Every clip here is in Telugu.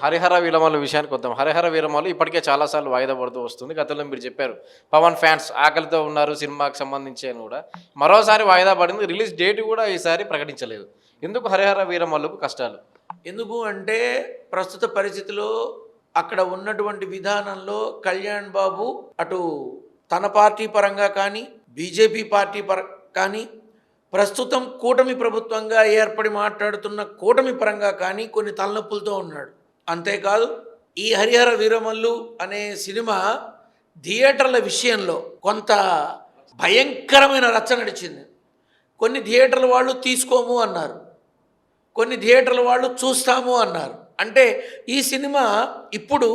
హరిహర వీరమల్లు విషయానికి వద్దాం. హరిహర వీరమల్లు ఇప్పటికే చాలా సార్లు వాయిదా పడుతూ వస్తుంది. గతంలో మీరు చెప్పారు పవన్ ఫ్యాన్స్ ఆకలితో ఉన్నారు సినిమాకి సంబంధించి అని కూడా. మరోసారి వాయిదా పడింది. రిలీజ్ డేట్ కూడా ఈసారి ప్రకటించలేదు. ఎందుకు హరిహర వీరమల్లుకు కష్టాలు? ఎందుకు అంటే ప్రస్తుత పరిస్థితిలో అక్కడ ఉన్నటువంటి విధానంలో కళ్యాణ్ బాబు అటు తన పార్టీ పరంగా కానీ బీజేపీ పార్టీ కానీ ప్రస్తుతం కూటమి ప్రభుత్వంగా ఏర్పడి మాట్లాడుతున్న కూటమి పరంగా కానీ కొన్ని తలనొప్పులతో ఉన్నాడు. అంతేకాదు ఈ హరిహర వీరమల్లు అనే సినిమా థియేటర్ల విషయంలో కొంత భయంకరమైన రచ్చ నడిచింది. కొన్ని థియేటర్ల వాళ్ళు తీసుకోము అన్నారు, కొన్ని థియేటర్ల వాళ్ళు చూస్తాము అన్నారు. అంటే ఈ సినిమా ఇప్పుడు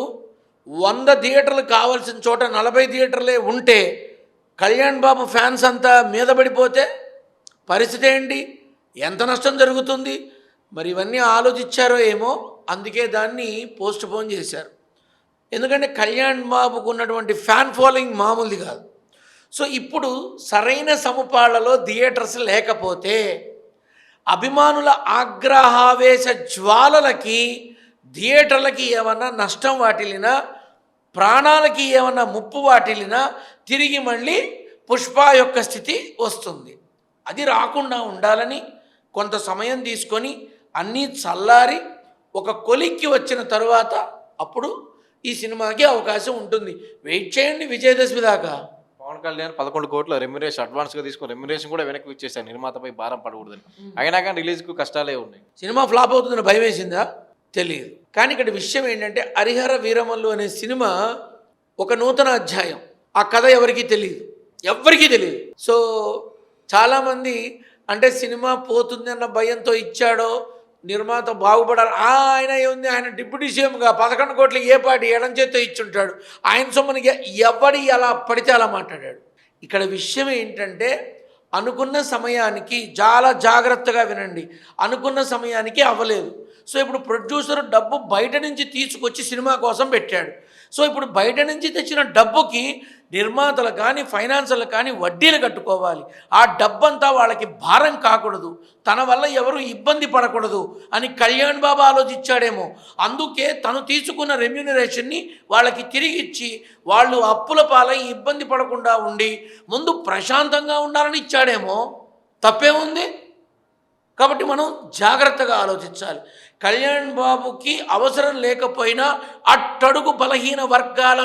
100 థియేటర్లు కావాల్సిన చోట 40 థియేటర్లే ఉంటే కళ్యాణ్ బాబు ఫ్యాన్స్ అంతా మీద పడిపోతే పరిస్థితి ఏంటి? ఎంత నష్టం జరుగుతుంది? మరి ఇవన్నీ ఆలోచించారో ఏమో, అందుకే దాన్ని పోస్ట్ పోన్ చేశారు. ఎందుకంటే కళ్యాణ్ బాబుకు ఉన్నటువంటి ఫ్యాన్ ఫాలోయింగ్ మామూలుది కాదు. సో ఇప్పుడు సరైన సముపాళ్లలో థియేటర్స్ లేకపోతే అభిమానుల ఆగ్రహావేశ జ్వాలలకి థియేటర్లకి ఏమన్నా నష్టం వాటిల్లినా, ప్రాణాలకి ఏమన్నా ముప్పు వాటిల్లినా తిరిగి మళ్ళీ పుష్ప యొక్క స్థితి వస్తుంది. అది రాకుండా ఉండాలని కొంత సమయం తీసుకొని అన్నీ చల్లారి ఒక కొలిక్కి వచ్చిన తరువాత అప్పుడు ఈ సినిమాకి అవకాశం ఉంటుంది. వెయిట్ చేయండి విజయదశమి దాకా. పవన్ కళ్యాణ్ 11 కోట్ల రెమ్యునరేషన్ అడ్వాన్స్గా తీసుకుని రెమ్యునరేషన్ కూడా వెనక్కి ఇచ్చేసాను నిర్మాతపై భారం పడకూడదని. అయినా కానీ రిలీజ్కు కష్టాలే ఉన్నాయి. సినిమా ఫ్లాప్ అవుతుందని భయం వేసిందా? తెలియదు. కానీ ఇక్కడ విషయం ఏంటంటే హరిహర వీరమల్లు అనే సినిమా ఒక నూతన అధ్యాయం. ఆ కథ ఎవరికీ తెలియదు. సో చాలామంది అంటే సినిమా పోతుంది అన్న భయంతో ఇచ్చాడో, నిర్మాత బాగుపడాలి, ఆయన ఏముంది, ఆయన డిప్యూటీ సీఎంగా 11 కోట్లు ఏ పార్టీ ఎడం చేత్తో ఇచ్చుంటాడు, ఆయన సొమ్మనికి ఎవడి అలా పడితే అలా మాట్లాడాడు. ఇక్కడ విషయం ఏంటంటే అనుకున్న సమయానికి, చాలా జాగ్రత్తగా వినండి, అనుకున్న సమయానికి అవ్వలేదు. సో ఇప్పుడు ప్రొడ్యూసర్ డబ్బు బయట నుంచి తీసుకొచ్చి సినిమా కోసం పెట్టాడు. సో ఇప్పుడు బయట నుంచి తెచ్చిన డబ్బుకి నిర్మాతలు కానీ ఫైనాన్సర్లు కానీ వడ్డీలు కట్టుకోవాలి. ఆ డబ్బంతా వాళ్ళకి భారం కాకూడదు, తన వల్ల ఎవరు ఇబ్బంది పడకూడదు అని కళ్యాణ్ బాబు ఆలోచించాడేమో. అందుకే తను తీసుకున్న రెమ్యూనరేషన్ని వాళ్ళకి తిరిగి ఇచ్చి వాళ్ళు అప్పుల పాలై ఇబ్బంది పడకుండా ఉండి ముందు ప్రశాంతంగా ఉండాలని ఇచ్చాడేమో. తప్పేముంది? కాబట్టి మనం జాగ్రత్తగా ఆలోచించాలి. కళ్యాణ్ బాబుకి అవసరం లేకపోయినా అట్టడుగు బలహీన వర్గాల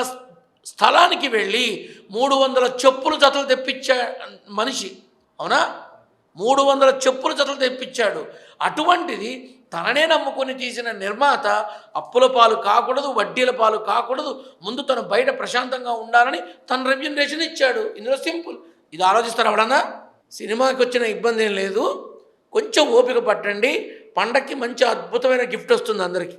స్థలానికి వెళ్ళి 300 చెప్పులు జతలు తెప్పించా మనిషి, అవునా? 300 చెప్పులు జతలు తెప్పించాడు. అటువంటిది తననే నమ్ముకొని తీసిన నిర్మాత అప్పుల పాలు కాకూడదు, వడ్డీల పాలు కాకూడదు, ముందు తను బయట ప్రశాంతంగా ఉండాలని తన రెమ్యూనరేషన్ ఇచ్చాడు. ఇందులో సింపుల్. ఇది ఆలోచిస్తారు ఎవడన్నా? సినిమాకి వచ్చిన ఇబ్బంది ఏం లేదు, కొంచెం ఓపిక పట్టండి, పండక్కి మంచి అద్భుతమైన గిఫ్ట్ వస్తుంది అందరికీ.